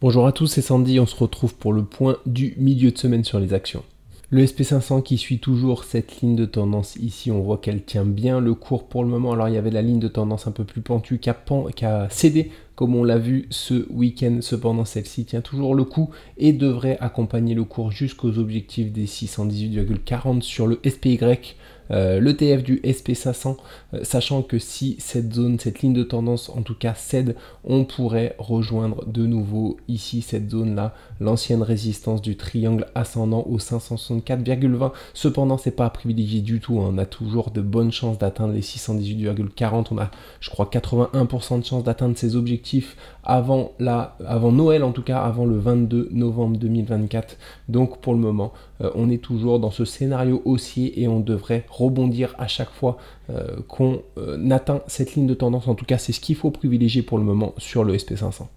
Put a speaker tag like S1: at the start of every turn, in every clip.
S1: Bonjour à tous, c'est Sandy, on se retrouve pour le point du milieu de semaine sur les actions. Le SP500 qui suit toujours cette ligne de tendance ici, on voit qu'elle tient bien le cours pour le moment. Alors il y avait la ligne de tendance un peu plus pentue qui a cédé comme on l'a vu ce week-end. Cependant celle-ci tient toujours le coup et devrait accompagner le cours jusqu'aux objectifs des 618,40 sur le SPY. L'ETF du SP500, sachant que si cette ligne de tendance en tout cas cède, on pourrait rejoindre de nouveau ici cette zone là, l'ancienne résistance du triangle ascendant au 564,20. Cependant c'est pas à privilégier du tout, hein. On a toujours de bonnes chances d'atteindre les 618,40. On a je crois 81% de chances d'atteindre ces objectifs avant Noël, en tout cas avant le 22 novembre 2024. Donc pour le moment on est toujours dans ce scénario haussier et on devrait rebondir à chaque fois qu'on atteint cette ligne de tendance. En tout cas c'est ce qu'il faut privilégier pour le moment sur le SP500.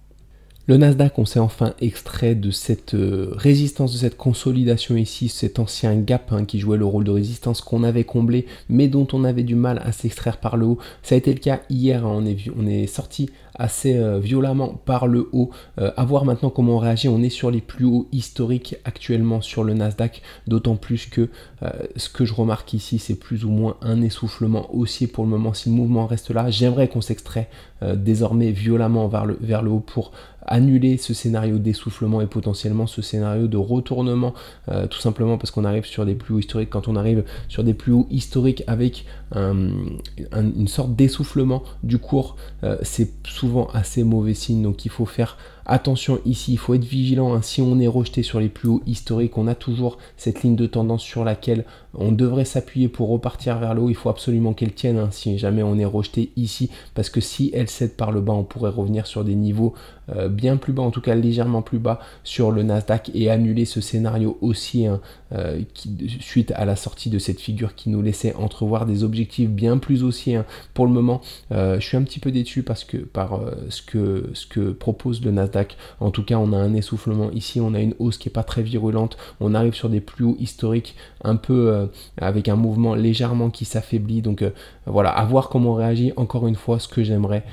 S1: Le Nasdaq, on s'est enfin extrait de cette résistance, de cette consolidation ici, cet ancien gap qui jouait le rôle de résistance qu'on avait comblé, mais dont on avait du mal à s'extraire par le haut. Ça a été le cas hier, on est sorti assez violemment par le haut. À voir maintenant comment on réagit. On est sur les plus hauts historiques actuellement sur le Nasdaq, d'autant plus que ce que je remarque ici, c'est plus ou moins un essoufflement haussier pour le moment. Si le mouvement reste là, j'aimerais qu'on s'extrait désormais violemment vers le haut pour annuler ce scénario d'essoufflement et potentiellement ce scénario de retournement, tout simplement parce qu'on arrive sur des plus hauts historiques. Quand on arrive sur des plus hauts historiques avec une sorte d'essoufflement du cours, c'est souvent assez mauvais signe. Donc il faut faire attention ici, il faut être vigilant, hein. Si on est rejeté sur les plus hauts historiques, on a toujours cette ligne de tendance sur laquelle on devrait s'appuyer pour repartir vers le haut. Il faut absolument qu'elle tienne, hein, si jamais on est rejeté ici, parce que si elle cède par le bas, on pourrait revenir sur des niveaux bien plus bas, en tout cas légèrement plus bas sur le Nasdaq, et annuler ce scénario haussier, hein, suite à la sortie de cette figure qui nous laissait entrevoir des objectifs bien plus haussiers, hein. Pour le moment, je suis un petit peu déçu par ce que propose le Nasdaq. En tout cas, on a un essoufflement ici, on a une hausse qui est pas très virulente, on arrive sur des plus hauts historiques un peu avec un mouvement légèrement qui s'affaiblit. Donc voilà, à voir comment on réagit. Encore une fois, ce que j'aimerais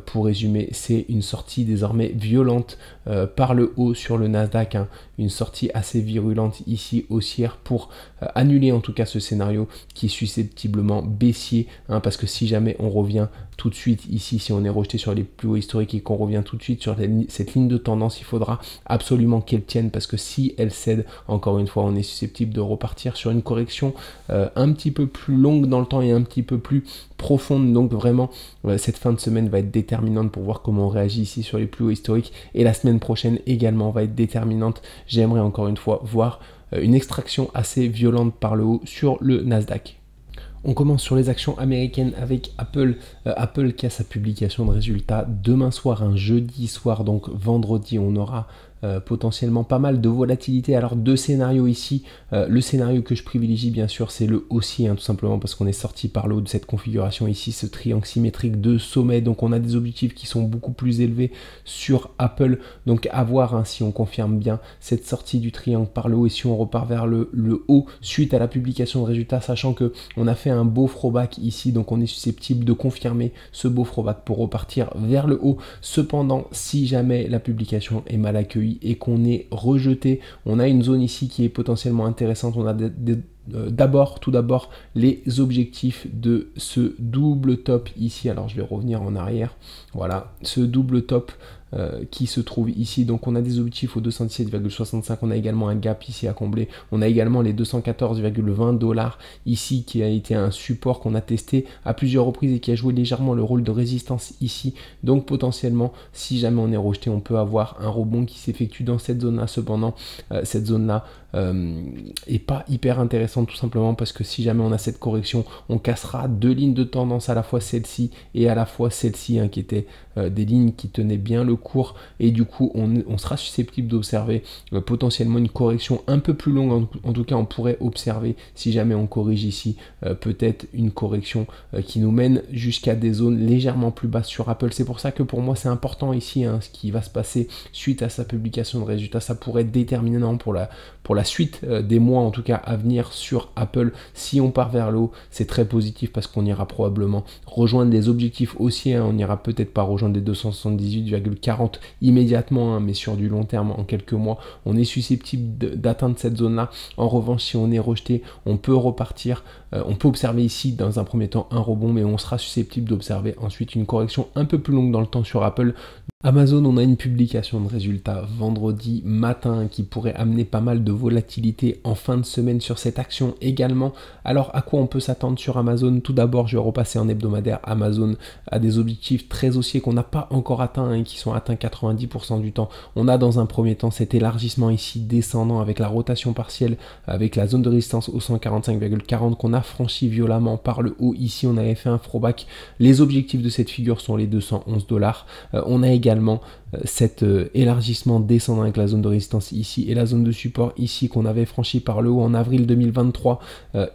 S1: pour résumer, c'est une sortie désormais violente par le haut sur le Nasdaq, hein, une sortie assez virulente ici haussière pour annuler en tout cas ce scénario qui est susceptiblement baissier, hein, parce que si jamais on revient tout de suite ici, si on est rejeté sur les plus hauts historiques et qu'on revient tout de suite sur cette ligne de tendance, il faudra absolument qu'elle tienne, parce que si elle cède, encore une fois, on est susceptible de repartir sur une correction un petit peu plus longue dans le temps et un petit peu plus profonde. Donc vraiment cette fin de semaine va être déterminante pour voir comment on réagit ici sur les plus hauts historiques, et la semaine prochaine également va être déterminante. J'aimerais encore une fois voir une extraction assez violente par le haut sur le Nasdaq. On commence sur les actions américaines avec Apple. Apple qui a sa publication de résultats demain soir, un jeudi soir, donc vendredi, on aura potentiellement pas mal de volatilité. Alors deux scénarios ici, le scénario que je privilégie bien sûr c'est le haussier, hein, tout simplement parce qu'on est sorti par le haut de cette configuration ici, ce triangle symétrique de sommet, donc on a des objectifs qui sont beaucoup plus élevés sur Apple. Donc à voir, hein, si on confirme bien cette sortie du triangle par le haut et si on repart vers le haut suite à la publication de résultats, sachant que on a fait un beau throwback ici, donc on est susceptible de confirmer ce beau throwback pour repartir vers le haut. Cependant, si jamais la publication est mal accueillie et qu'on est rejeté, on a une zone ici qui est potentiellement intéressante. On a tout d'abord les objectifs de ce double top ici. Alors je vais revenir en arrière, voilà, ce double top qui se trouve ici. Donc on a des objectifs au 217,65, on a également un gap ici à combler, on a également les 214,20 $ ici qui a été un support qu'on a testé à plusieurs reprises et qui a joué légèrement le rôle de résistance ici. Donc potentiellement, si jamais on est rejeté, on peut avoir un rebond qui s'effectue dans cette zone là. Cependant cette zone là est pas hyper intéressante, tout simplement parce que si jamais on a cette correction, on cassera deux lignes de tendance, à la fois celle-ci et à la fois celle-ci, hein, qui étaient des lignes qui tenaient bien le cours, et du coup on sera susceptible d'observer potentiellement une correction un peu plus longue. En tout cas on pourrait observer, si jamais on corrige ici, peut-être une correction qui nous mène jusqu'à des zones légèrement plus basses sur Apple. C'est pour ça que pour moi c'est important ici, hein, ce qui va se passer suite à sa publication de résultats. Ça pourrait être déterminant pour la suite des mois en tout cas à venir sur Apple. Si on part vers le haut, c'est très positif parce qu'on ira probablement rejoindre les objectifs haussiers, hein. On n'ira peut-être pas rejoindre les 278,40 40 immédiatement, hein, mais sur du long terme, en quelques mois, on est susceptible d'atteindre cette zone-là. En revanche, si on est rejeté, on peut repartir. On peut observer ici, dans un premier temps, un rebond, mais on sera susceptible d'observer ensuite une correction un peu plus longue dans le temps sur Apple. Amazon, on a une publication de résultats vendredi matin qui pourrait amener pas mal de volatilité en fin de semaine sur cette action également. Alors, à quoi on peut s'attendre sur Amazon? Tout d'abord, je vais repasser en hebdomadaire. Amazon a des objectifs très haussiers qu'on n'a pas encore atteints et qui sont atteints 90% du temps. On a dans un premier temps cet élargissement ici descendant avec la rotation partielle, avec la zone de résistance au 145,40 qu'on a franchi violemment par le haut. Ici, on avait fait un throwback. Les objectifs de cette figure sont les $211. On a également cet élargissement descendant avec la zone de résistance ici et la zone de support ici qu'on avait franchi par le haut en avril 2023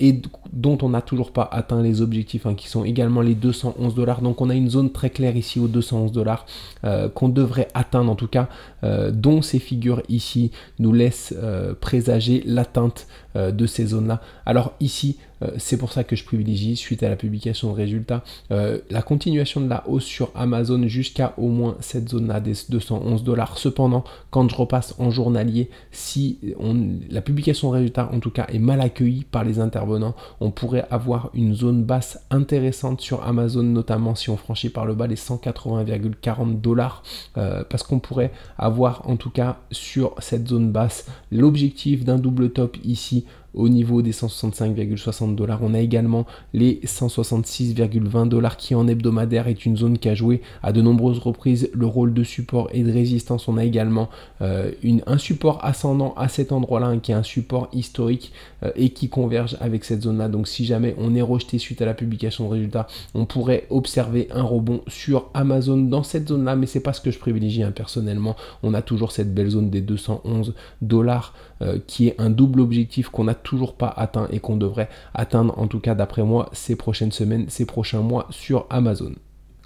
S1: et dont on n'a toujours pas atteint les objectifs, hein, qui sont également les $211. Donc on a une zone très claire ici aux $211 qu'on devrait atteindre en tout cas, dont ces figures ici nous laissent présager l'atteinte de ces zones-là. Alors ici, c'est pour ça que je privilégie, suite à la publication de résultats, la continuation de la hausse sur Amazon jusqu'à au moins cette zone-là des $211. Cependant, quand je repasse en journalier, si la publication de résultats en tout cas est mal accueillie par les intervenants, on pourrait avoir une zone basse intéressante sur Amazon, notamment si on franchit par le bas les $180,40, parce qu'on pourrait avoir en tout cas sur cette zone basse l'objectif d'un double top ici au niveau des $165,60. On a également les $166,20 qui en hebdomadaire est une zone qui a joué à de nombreuses reprises le rôle de support et de résistance. On a également un support ascendant à cet endroit-là, hein, qui est un support historique et qui converge avec cette zone-là. Donc si jamais on est rejeté suite à la publication de résultats, on pourrait observer un rebond sur Amazon dans cette zone-là, mais c'est pas ce que je privilégie, hein, personnellement. On a toujours cette belle zone des $211 qui est un double objectif qu'on n'a toujours pas atteint et qu'on devrait atteindre, en tout cas d'après moi, ces prochaines semaines, ces prochains mois sur Amazon.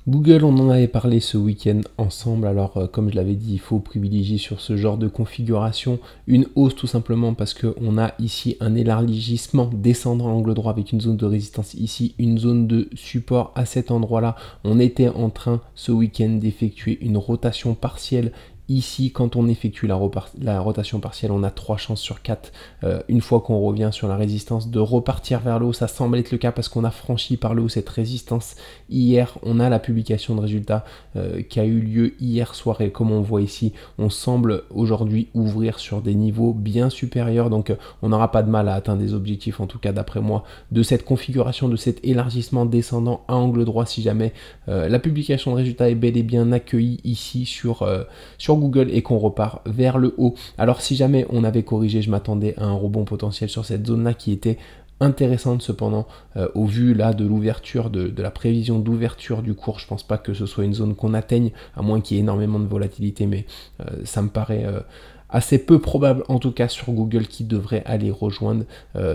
S1: Google, on en avait parlé ce week-end ensemble. Alors comme je l'avais dit, il faut privilégier sur ce genre de configuration une hausse, tout simplement parce qu'on a ici un élargissement descendant à angle droit avec une zone de résistance ici, une zone de support à cet endroit-là. On était en train ce week-end d'effectuer une rotation partielle. Ici, quand on effectue la rotation partielle, on a 3 chances sur 4, une fois qu'on revient sur la résistance, de repartir vers le haut. Ça semble être le cas parce qu'on a franchi par le haut cette résistance hier. On a la publication de résultats qui a eu lieu hier soir et comme on voit ici, on semble aujourd'hui ouvrir sur des niveaux bien supérieurs. Donc on n'aura pas de mal à atteindre des objectifs, en tout cas d'après moi, de cette configuration, de cet élargissement descendant à angle droit si jamais la publication de résultats est bel et bien accueillie ici sur Google et qu'on repart vers le haut. Alors si jamais on avait corrigé, je m'attendais à un rebond potentiel sur cette zone là qui était intéressante. Cependant, au vu là de l'ouverture, de la prévision d'ouverture du cours, je pense pas que ce soit une zone qu'on atteigne, à moins qu'il y ait énormément de volatilité, mais ça me paraît assez peu probable, en tout cas sur Google, qui devrait aller rejoindre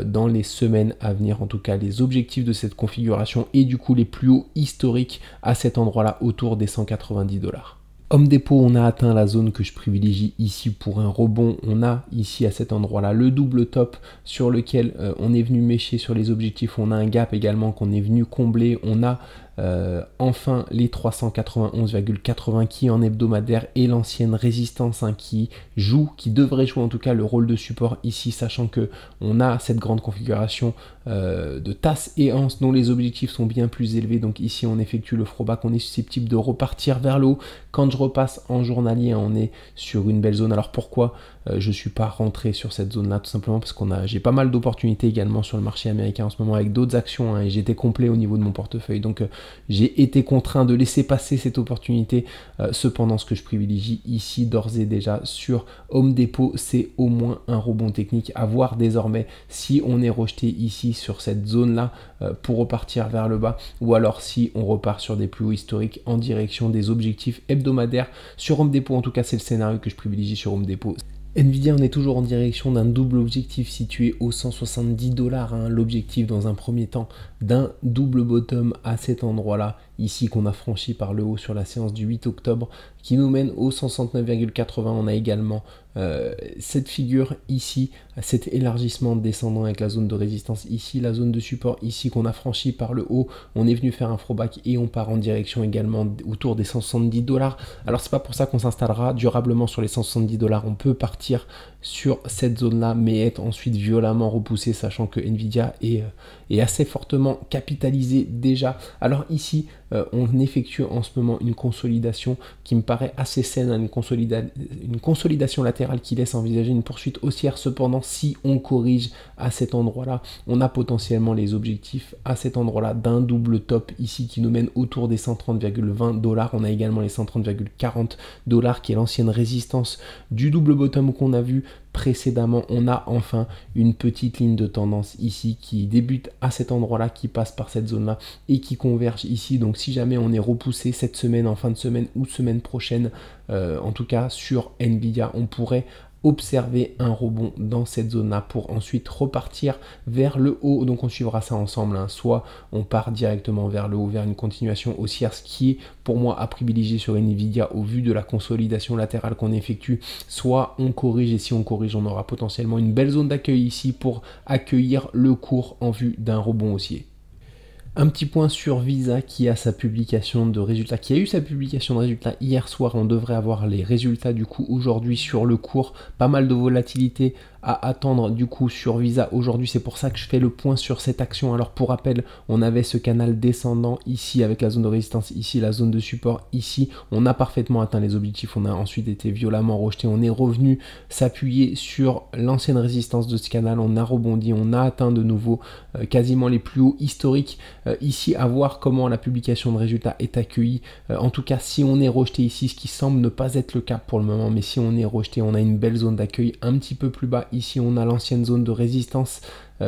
S1: dans les semaines à venir, en tout cas les objectifs de cette configuration et du coup les plus hauts historiques à cet endroit là autour des $190. Home Depot, on a atteint la zone que je privilégie ici pour un rebond. On a ici à cet endroit-là le double top sur lequel on est venu mécher sur les objectifs. On a un gap également qu'on est venu combler. On a enfin les 391,80 qui en hebdomadaire et l'ancienne résistance, hein, qui devrait jouer en tout cas le rôle de support ici, sachant que on a cette grande configuration de tasse et anse dont les objectifs sont bien plus élevés. Donc ici on effectue le throwback, on est susceptible de repartir vers le haut. Quand je repasse en journalier, on est sur une belle zone. Alors pourquoi je ne suis pas rentré sur cette zone là? Tout simplement parce j'ai pas mal d'opportunités également sur le marché américain en ce moment avec d'autres actions, hein, et j'étais complet au niveau de mon portefeuille, donc j'ai été contraint de laisser passer cette opportunité. Cependant, ce que je privilégie ici d'ores et déjà sur Home Depot, c'est au moins un rebond technique à voir désormais si on est rejeté ici sur cette zone là pour repartir vers le bas, ou alors si on repart sur des plus hauts historiques en direction des objectifs hebdomadaires sur Home Depot. En tout cas, c'est le scénario que je privilégie sur Home Depot. Nvidia, on est toujours en direction d'un double objectif situé aux $170, hein, l'objectif dans un premier temps d'un double bottom à cet endroit-là ici qu'on a franchi par le haut sur la séance du 8 octobre qui nous mène au 169,80. On a également cette figure ici, cet élargissement descendant avec la zone de résistance ici, la zone de support ici qu'on a franchi par le haut. On est venu faire un throwback et on part en direction également autour des 170 $. Alors c'est pas pour ça qu'on s'installera durablement sur les 170 $. On peut partir sur cette zone là mais être ensuite violemment repoussé, sachant que Nvidia est assez fortement capitalisé déjà. Alors ici on effectue en ce moment une consolidation qui me paraît assez saine, une consolidation latérale qui laisse envisager une poursuite haussière. Cependant, si on corrige à cet endroit là, on a potentiellement les objectifs à cet endroit là d'un double top ici qui nous mène autour des 130,20 $. On a également les 130,40 $ qui est l'ancienne résistance du double bottom qu'on a vu précédemment. On a enfin une petite ligne de tendance ici qui débute à cet endroit là, qui passe par cette zone là et qui converge ici. Donc si jamais on est repoussé cette semaine, en fin de semaine ou semaine prochaine, en tout cas sur Nvidia, on pourrait observer un rebond dans cette zone là pour ensuite repartir vers le haut. Donc on suivra ça ensemble, hein. Soit on part directement vers le haut, vers une continuation haussière, ce qui est pour moi à privilégier sur Nvidia au vu de la consolidation latérale qu'on effectue, soit on corrige, et si on corrige on aura potentiellement une belle zone d'accueil ici pour accueillir le cours en vue d'un rebond haussier. Un petit point sur Visa qui a sa publication de résultats, qui a eu sa publication de résultats hier soir. On devrait avoir les résultats du coup aujourd'hui sur le cours. Pas mal de volatilité à attendre du coup sur Visa aujourd'hui. C'est pour ça que je fais le point sur cette action. Alors pour rappel, on avait ce canal descendant ici avec la zone de résistance ici, la zone de support ici. On a parfaitement atteint les objectifs. On a ensuite été violemment rejeté. On est revenu s'appuyer sur l'ancienne résistance de ce canal. On a rebondi. On a atteint de nouveau quasiment les plus hauts historiques. Ici, à voir comment la publication de résultats est accueillie. En tout cas, si on est rejeté ici, ce qui semble ne pas être le cas pour le moment, mais si on est rejeté, on a une belle zone d'accueil un petit peu plus bas. Ici, on a l'ancienne zone de résistance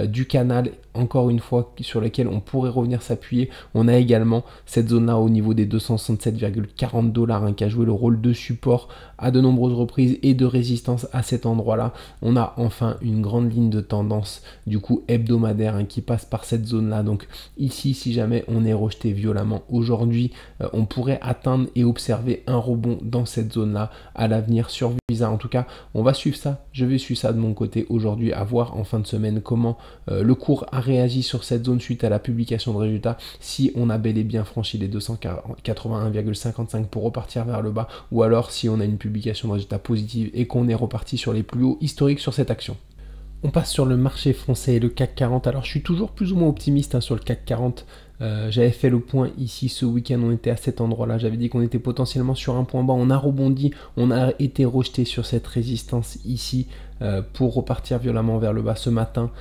S1: du canal, encore une fois, sur laquelle on pourrait revenir s'appuyer. On a également cette zone là au niveau des 267,40 $, hein, qui a joué le rôle de support à de nombreuses reprises et de résistance à cet endroit là. On a enfin une grande ligne de tendance du coup hebdomadaire, hein, qui passe par cette zone là. Donc ici, si jamais on est rejeté violemment aujourd'hui, on pourrait atteindre et observer un rebond dans cette zone là à l'avenir sur Visa. En tout cas, on va suivre ça, je vais suivre ça de mon côté aujourd'hui, à voir en fin de semaine comment le cours a réagi sur cette zone suite à la publication de résultats, si on a bel et bien franchi les 281,55 pour repartir vers le bas, ou alors si on a une publication de résultats positive et qu'on est reparti sur les plus hauts historiques sur cette action. On passe sur le marché français et le CAC 40. Alors je suis toujours plus ou moins optimiste, hein, sur le CAC 40. J'avais fait le point ici ce week-end, on était à cet endroit-là, j'avais dit qu'on était potentiellement sur un point bas, on a rebondi, on a été rejeté sur cette résistance ici pour repartir violemment vers le bas ce matin.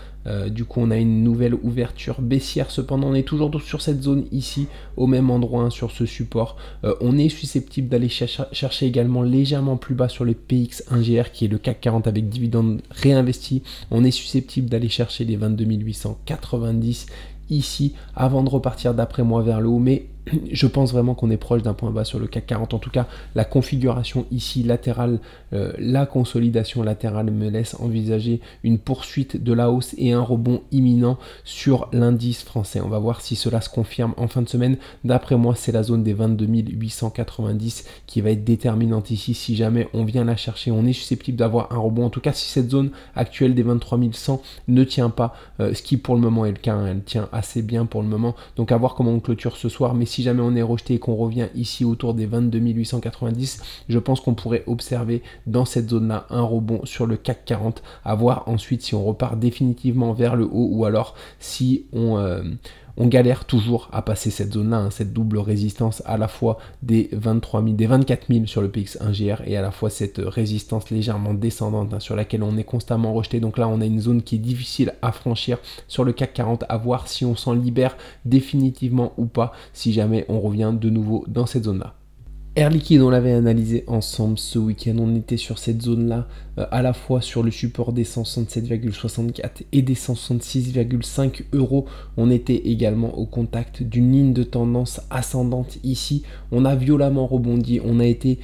S1: Du coup on a une nouvelle ouverture baissière, cependant on est toujours sur cette zone ici, au même endroit, hein, sur ce support. On est susceptible d'aller chercher également légèrement plus bas sur le PX1GR qui est le CAC 40 avec dividendes réinvestis. On est susceptible d'aller chercher les 22 890 ici avant de repartir d'après moi vers le haut, mais je pense vraiment qu'on est proche d'un point bas sur le CAC 40. En tout cas, la configuration ici latérale, la consolidation latérale me laisse envisager une poursuite de la hausse et un rebond imminent sur l'indice français. On va voir si cela se confirme en fin de semaine. D'après moi, c'est la zone des 22 890 qui va être déterminante ici. Si jamais on vient la chercher, on est susceptible d'avoir un rebond. En tout cas, si cette zone actuelle des 23 100 ne tient pas, ce qui pour le moment est le cas, hein, elle tient assez bien pour le moment. Donc à voir comment on clôture ce soir. Mais si jamais on est rejeté et qu'on revient ici autour des 22 890, je pense qu'on pourrait observer dans cette zone-là un rebond sur le CAC 40. À voir ensuite si on repart définitivement vers le haut ou alors si on galère toujours à passer cette zone-là, hein, cette double résistance à la fois des 24 000 sur le PX1GR et à la fois cette résistance légèrement descendante, hein, sur laquelle on est constamment rejeté. Donc là, on a une zone qui est difficile à franchir sur le CAC 40, à voir si on s'en libère définitivement ou pas, si jamais on revient de nouveau dans cette zone-là. Air Liquide, on l'avait analysé ensemble ce week-end, on était sur cette zone-là, à la fois sur le support des 167,64 et des 166,5 €. On était également au contact d'une ligne de tendance ascendante ici. On a violemment rebondi, on a été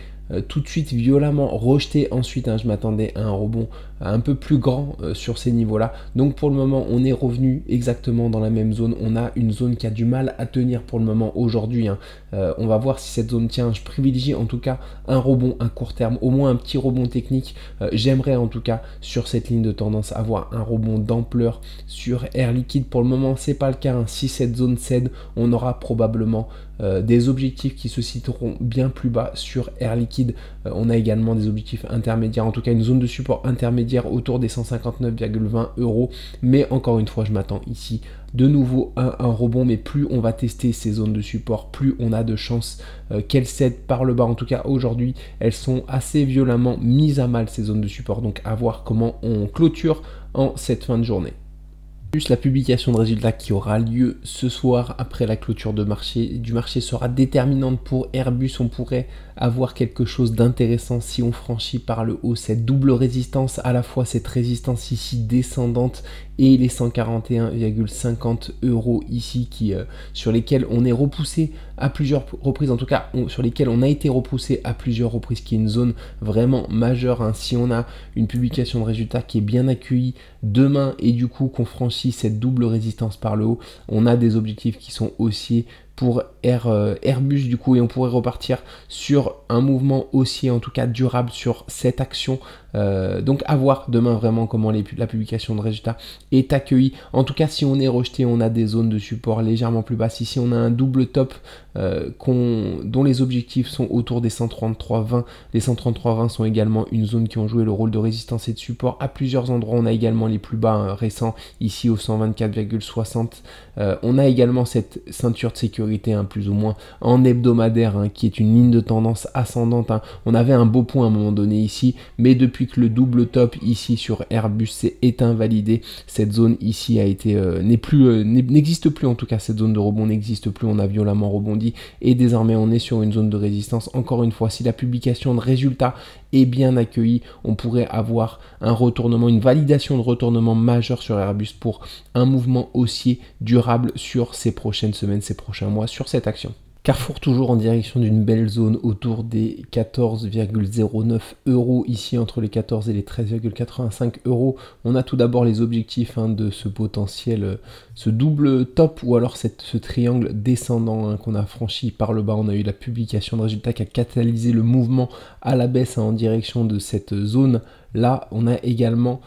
S1: tout de suite violemment rejeté ensuite, hein, je m'attendais à un rebond un peu plus grand sur ces niveaux-là. Donc pour le moment, on est revenu exactement dans la même zone. On a une zone qui a du mal à tenir pour le moment aujourd'hui. On va voir si cette zone tient. Je privilégie en tout cas un rebond à court terme, au moins un petit rebond technique. J'aimerais en tout cas sur cette ligne de tendance avoir un rebond d'ampleur sur Air Liquide. Pour le moment, c'est pas le cas. Si cette zone cède, on aura probablement des objectifs qui se situeront bien plus bas sur Air Liquide. On a également des objectifs intermédiaires, en tout cas une zone de support intermédiaire autour des 159,20 €. Mais encore une fois, je m'attends ici de nouveau à un rebond, mais plus on va tester ces zones de support, plus on a de chances qu'elles cèdent par le bas. En tout cas, aujourd'hui, elles sont assez violemment mises à mal, ces zones de support. Donc à voir comment on clôture en cette fin de journée. Plus la publication de résultats qui aura lieu ce soir après la clôture du marché sera déterminante pour Airbus. On pourrait avoir quelque chose d'intéressant si on franchit par le haut cette double résistance, à la fois cette résistance ici descendante et les 141,50 € ici sur lesquels on est repoussé à plusieurs reprises, en tout cas sur lesquels on a été repoussé à plusieurs reprises, qui est une zone vraiment majeure. Si on a une publication de résultats qui est bien accueillie demain et du coup qu'on franchit cette double résistance par le haut, on a des objectifs qui sont haussiers pour Airbus du coup, et on pourrait repartir sur un mouvement haussier, en tout cas durable sur cette action. Donc à voir demain vraiment comment la publication de résultats est accueillie. En tout cas, si on est rejeté, on a des zones de support légèrement plus basses. Ici on a un double top dont les objectifs sont autour des 133,20. Les 133,20 sont également une zone qui ont joué le rôle de résistance et de support à plusieurs endroits. On a également les plus bas récents ici au 124,60. On a également cette ceinture de sécurité plus ou moins en hebdomadaire qui est une ligne de tendance ascendante. On avait un beau point à un moment donné ici, mais depuis que le double top ici sur Airbus est invalidé, cette zone ici a été n'existe plus. En tout cas, cette zone de rebond n'existe plus. On a violemment rebondi et désormais on est sur une zone de résistance. Encore une fois, si la publication de résultats est bien accueillie, on pourrait avoir un retournement, une validation de retournement majeur sur Airbus pour un mouvement haussier durable sur ces prochaines semaines, ces prochains mois sur cette action. Carrefour toujours en direction d'une belle zone autour des 14,09 € ici, entre les 14 et les 13,85 €. On a tout d'abord les objectifs de ce potentiel, ce double top ou alors ce triangle descendant qu'on a franchi par le bas. On a eu la publication de résultats qui a catalysé le mouvement à la baisse en direction de cette zone. Là, on a également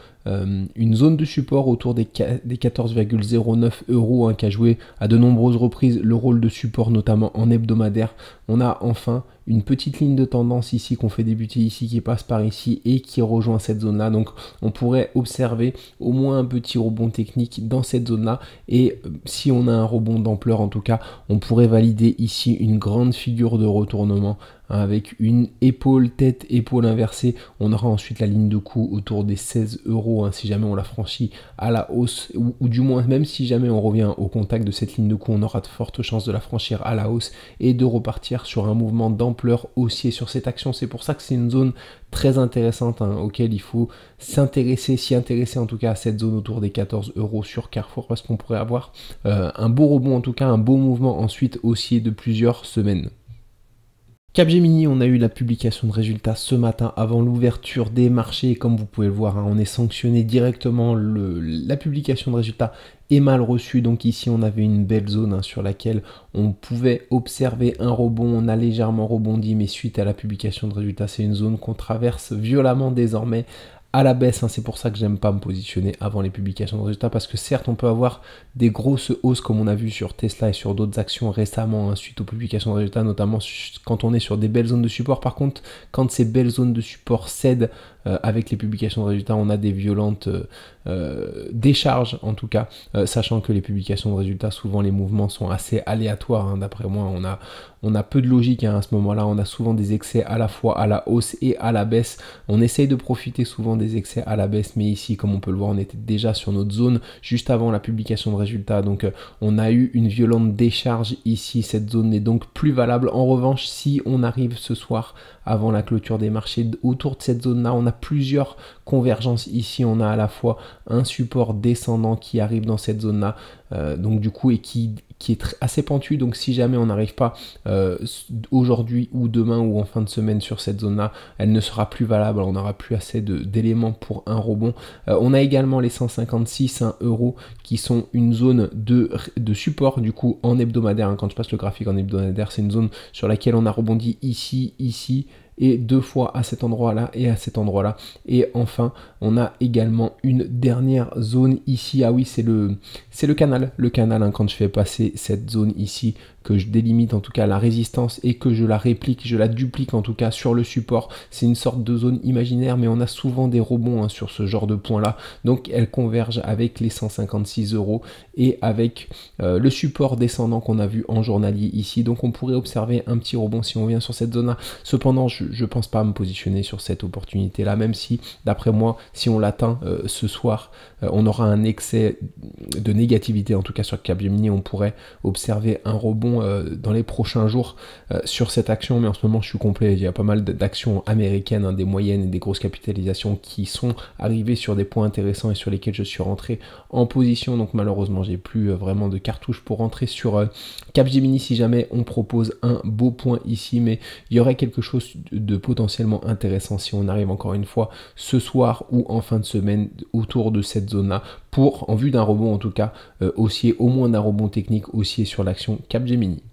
S1: une zone de support autour des 14,09 € qui a joué à de nombreuses reprises le rôle de support, notamment en hebdomadaire. On a enfin une petite ligne de tendance ici qu'on fait débuter ici, qui passe par ici et qui rejoint cette zone là. Donc on pourrait observer au moins un petit rebond technique dans cette zone là, et si on a un rebond d'ampleur, en tout cas on pourrait valider ici une grande figure de retournement avec une épaule tête, épaule inversée. On aura ensuite la ligne de coup autour des 16 € si jamais on la franchit à la hausse, ou du moins même si jamais on revient au contact de cette ligne de coup, on aura de fortes chances de la franchir à la hausse et de repartir sur un mouvement d'ampleur haussier sur cette action. C'est pour ça que c'est une zone très intéressante auquel il faut s'y intéresser en tout cas à cette zone autour des 14 € sur Carrefour, parce qu'on pourrait avoir un beau rebond, en tout cas un beau mouvement ensuite haussier de plusieurs semaines. Capgemini, on a eu la publication de résultats ce matin avant l'ouverture des marchés. Comme vous pouvez le voir, on est sanctionné directement. La publication de résultats est mal reçue. Donc ici, on avait une belle zone sur laquelle on pouvait observer un rebond. On a légèrement rebondi, mais suite à la publication de résultats, c'est une zone qu'on traverse violemment désormais à la baisse. C'est pour ça que j'aime pas me positionner avant les publications de résultats, parce que certes on peut avoir des grosses hausses comme on a vu sur Tesla et sur d'autres actions récemment suite aux publications de résultats, notamment quand on est sur des belles zones de support. Par contre, quand ces belles zones de support cèdent avec les publications de résultats, on a des violentes décharges, en tout cas, sachant que les publications de résultats, souvent les mouvements sont assez aléatoires. D'après moi, on a peu de logique à ce moment-là. On a souvent des excès à la fois à la hausse et à la baisse. On essaye de profiter souvent des excès à la baisse, mais ici, comme on peut le voir, on était déjà sur notre zone juste avant la publication de résultats. Donc on a eu une violente décharge ici. Cette zone n'est donc plus valable. En revanche, si on arrive ce soir avant la clôture des marchés autour de cette zone là, on a plusieurs convergences ici. On a à la fois un support descendant qui arrive dans cette zone là, donc du coup, et qui qui est assez pentue, donc si jamais on n'arrive pas aujourd'hui ou demain ou en fin de semaine sur cette zone-là, elle ne sera plus valable, on n'aura plus assez d'éléments pour un rebond. On a également les 156 € qui sont une zone de support du coup en hebdomadaire, quand je passe le graphique en hebdomadaire, c'est une zone sur laquelle on a rebondi ici, et 2 fois à cet endroit-là et à cet endroit-là. Et enfin, on a également une dernière zone ici. Ah oui, c'est le canal. Le canal, hein, quand je fais passer cette zone ici, que je délimite en tout cas la résistance et que je la réplique, je la duplique en tout cas sur le support. C'est une sorte de zone imaginaire, mais on a souvent des rebonds, hein, sur ce genre de point-là. Donc, elle converge avec les 156 € et avec le support descendant qu'on a vu en journalier ici. Donc, on pourrait observer un petit rebond si on vient sur cette zone-là. Cependant, je ne pense pas me positionner sur cette opportunité-là, même si, d'après moi, si on l'atteint ce soir, on aura un excès de négativité, en tout cas sur Capgemini, on pourrait observer un rebond dans les prochains jours sur cette action, mais en ce moment je suis complet, il y a pas mal d'actions américaines, hein, des moyennes et des grosses capitalisations qui sont arrivées sur des points intéressants et sur lesquels je suis rentré en position, donc malheureusement j'ai plus vraiment de cartouches pour rentrer sur Capgemini si jamais on propose un beau point ici, mais il y aurait quelque chose de potentiellement intéressant si on arrive encore une fois ce soir ou en fin de semaine autour de cette zone là pour, en vue d'un rebond en tout cas, haussier, au moins d'un rebond technique haussier sur l'action Capgemini.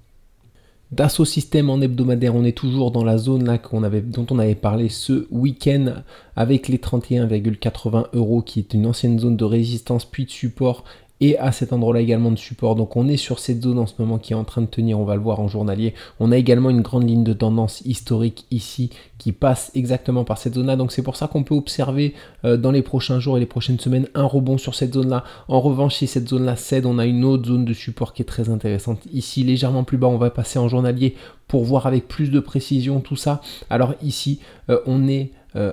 S1: Dassault Systèmes en hebdomadaire, on est toujours dans la zone là dont on avait parlé ce week-end avec les 31,80 € qui est une ancienne zone de résistance puis de support, et à cet endroit-là également de support. Donc on est sur cette zone en ce moment qui est en train de tenir, on va le voir en journalier. On a également une grande ligne de tendance historique ici qui passe exactement par cette zone-là. Donc c'est pour ça qu'on peut observer dans les prochains jours et les prochaines semaines un rebond sur cette zone-là. En revanche, si cette zone-là cède, on a une autre zone de support qui est très intéressante ici, légèrement plus bas. On va passer en journalier pour voir avec plus de précision tout ça. Alors ici, on est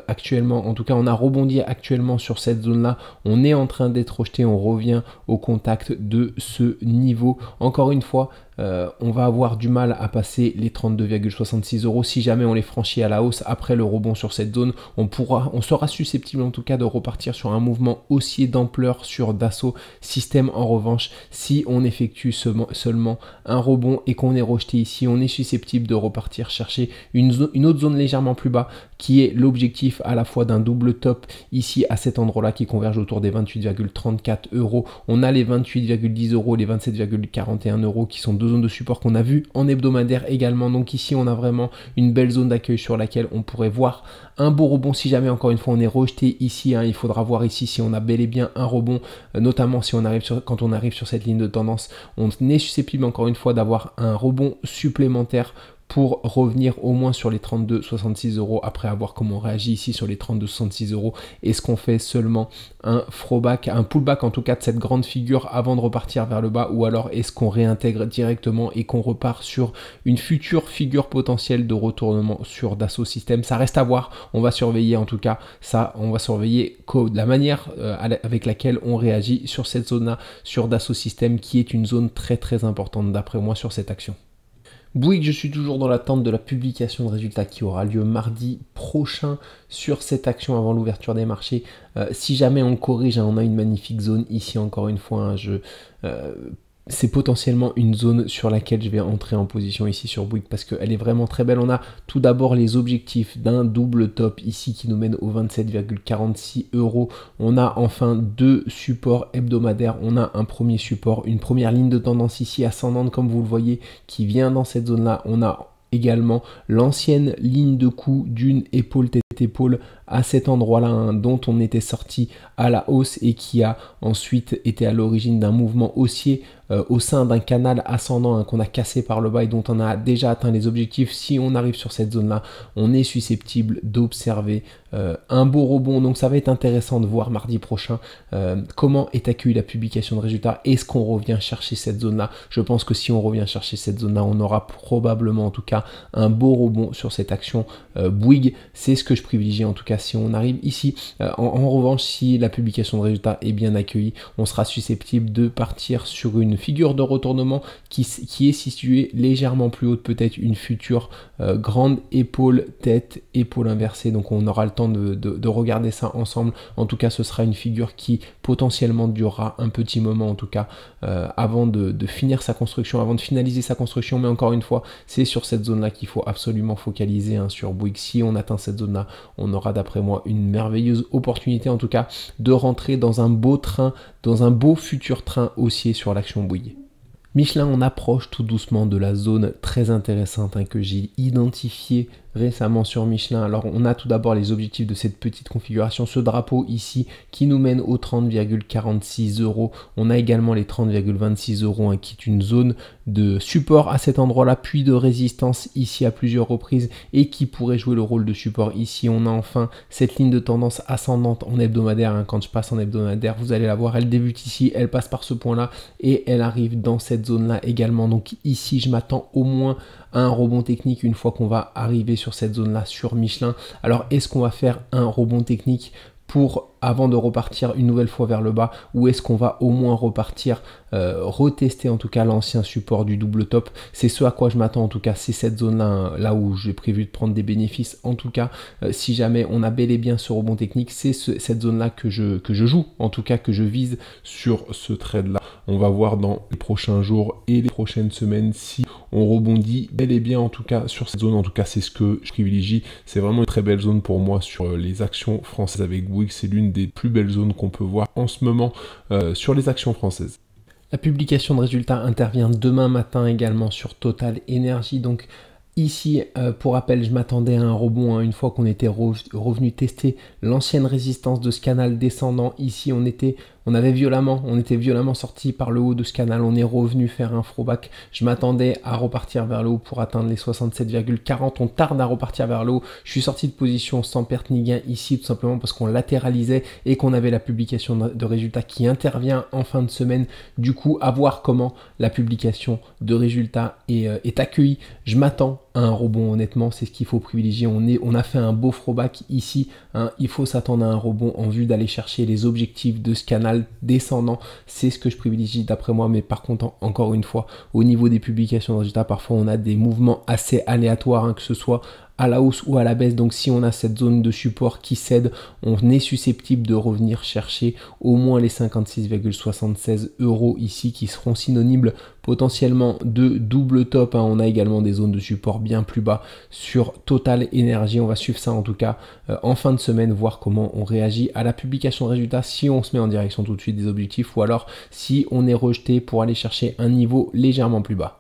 S1: actuellement, en tout cas on a rebondi actuellement sur cette zone là, on est en train d'être rejeté, on revient au contact de ce niveau. Encore une fois, on va avoir du mal à passer les 32,66 € si jamais on les franchit à la hausse après le rebond sur cette zone. On sera susceptible en tout cas de repartir sur un mouvement haussier d'ampleur sur Dassault Systèmes. En revanche, si on effectue seulement un rebond et qu'on est rejeté ici, on est susceptible de repartir chercher une autre zone légèrement plus bas qui est l'objectif à la fois d'un double top ici à cet endroit là qui converge autour des 28,34 €. On a les 28,10 € et les 27,41 € qui sont deux zones de support qu'on a vu en hebdomadaire également. Donc ici on a vraiment une belle zone d'accueil sur laquelle on pourrait voir un beau rebond si jamais encore une fois on est rejeté ici, hein. Il faudra voir ici si on a bel et bien un rebond, notamment si quand on arrive sur cette ligne de tendance, on est susceptible encore une fois d'avoir un rebond supplémentaire pour revenir au moins sur les 32,66 € après avoir comment on réagit ici sur les 32,66 €. Est-ce qu'on fait seulement un throwback, un pullback en tout cas de cette grande figure avant de repartir vers le bas, ou alors est-ce qu'on réintègre directement et qu'on repart sur une future figure potentielle de retournement sur Dassault Systèmes? Ça reste à voir, on va surveiller en tout cas ça, on va surveiller la manière avec laquelle on réagit sur cette zone-là, sur Dassault Systèmes qui est une zone très très importante d'après moi sur cette action. Bouygues, je suis toujours dans l'attente de la publication de résultats qui aura lieu mardi prochain sur cette action avant l'ouverture des marchés. Si jamais on corrige, hein, on a une magnifique zone ici encore une fois. C'est potentiellement une zone sur laquelle je vais entrer en position ici sur Bouygues parce qu'elle est vraiment très belle. On a tout d'abord les objectifs d'un double top ici qui nous mène aux 27,46 €. On a enfin deux supports hebdomadaires. On a un premier support, une première ligne de tendance ici ascendante comme vous le voyez qui vient dans cette zone là. On a également l'ancienne ligne de coup d'une épaule tête épaule à cet endroit-là, hein, dont on était sorti à la hausse et qui a ensuite été à l'origine d'un mouvement haussier au sein d'un canal ascendant, hein, qu'on a cassé par le bas et dont on a déjà atteint les objectifs. Si on arrive sur cette zone-là, on est susceptible d'observer un beau rebond. Donc ça va être intéressant de voir mardi prochain comment est accueillie la publication de résultats. Est-ce qu'on revient chercher cette zone-là? Je pense que si on revient chercher cette zone-là, on aura probablement en tout cas un beau rebond sur cette action Bouygues. C'est ce que je privilégie en tout cas si on arrive ici. En revanche, si la publication de résultats est bien accueillie, on sera susceptible de partir sur une figure de retournement qui est située légèrement plus haute, peut-être une future grande épaule tête, épaule inversée. Donc on aura le temps de regarder ça ensemble. En tout cas, ce sera une figure qui potentiellement durera un petit moment, en tout cas avant de finir sa construction, avant de finaliser sa construction. Mais encore une fois, c'est sur cette zone là qu'il faut absolument focaliser sur Bouygues. Si on atteint cette zone là, on aura d'après moi une merveilleuse opportunité en tout cas de rentrer dans un beau train, dans un beau futur train haussier sur l'action Bouygues. Michelin, on approche tout doucement de la zone très intéressante que j'ai identifiée récemment sur Michelin. Alors on a tout d'abord les objectifs de cette petite configuration, ce drapeau ici qui nous mène aux 30,46 euros. On a également les 30,26 euros qui est une zone de support à cet endroit là, puis de résistance ici à plusieurs reprises et qui pourrait jouer le rôle de support ici. On a enfin cette ligne de tendance ascendante en hebdomadaire. Quand je passe en hebdomadaire, vous allez la voir, elle débute ici, elle passe par ce point là et elle arrive dans cette zone là également. Donc ici je m'attends au moins à un rebond technique une fois qu'on va arriver sur cette zone là sur Michelin. Alors est-ce qu'on va faire un rebond technique avant de repartir une nouvelle fois vers le bas, ou est-ce qu'on va au moins repartir, retester en tout cas l'ancien support du double top? C'est ce à quoi je m'attends en tout cas, c'est cette zone là, là où j'ai prévu de prendre des bénéfices. En tout cas, si jamais on a bel et bien ce rebond technique, c'est cette zone là que je joue, en tout cas que je vise sur ce trade là. On va voir dans les prochains jours et les prochaines semaines si on rebondit bel et bien en tout cas sur cette zone. En tout cas, c'est ce que je privilégie. C'est vraiment une très belle zone pour moi sur les actions françaises avec Bouygues. C'est l'une des plus belles zones qu'on peut voir en ce moment sur les actions françaises. La publication de résultats intervient demain matin également sur Total Energy. Donc ici, pour rappel, je m'attendais à un rebond une fois qu'on était revenu tester l'ancienne résistance de ce canal descendant. Ici, on était violemment sorti par le haut de ce canal. On est revenu faire un throwback. Je m'attendais à repartir vers le haut pour atteindre les 67,40. On tarde à repartir vers le haut. Je suis sorti de position sans perte ni gain ici, tout simplement parce qu'on latéralisait et qu'on avait la publication de résultats qui intervient en fin de semaine. Du coup, à voir comment la publication de résultats est accueillie. Je m'attends à un rebond, honnêtement, c'est ce qu'il faut privilégier. On a fait un beau throwback ici. Il faut s'attendre à un rebond en vue d'aller chercher les objectifs de ce canal descendant. C'est ce que je privilégie d'après moi, mais par contre, encore une fois, au niveau des publications de résultats, parfois on a des mouvements assez aléatoires, que ce soit à la hausse ou à la baisse. Donc si on a cette zone de support qui cède, on est susceptible de revenir chercher au moins les 56,76 euros ici qui seront synonymes potentiellement de double top. On a également des zones de support bien plus bas sur Total Energy. On va suivre ça en tout cas en fin de semaine, voir comment on réagit à la publication de résultats, si on se met en direction tout de suite des objectifs ou alors si on est rejeté pour aller chercher un niveau légèrement plus bas.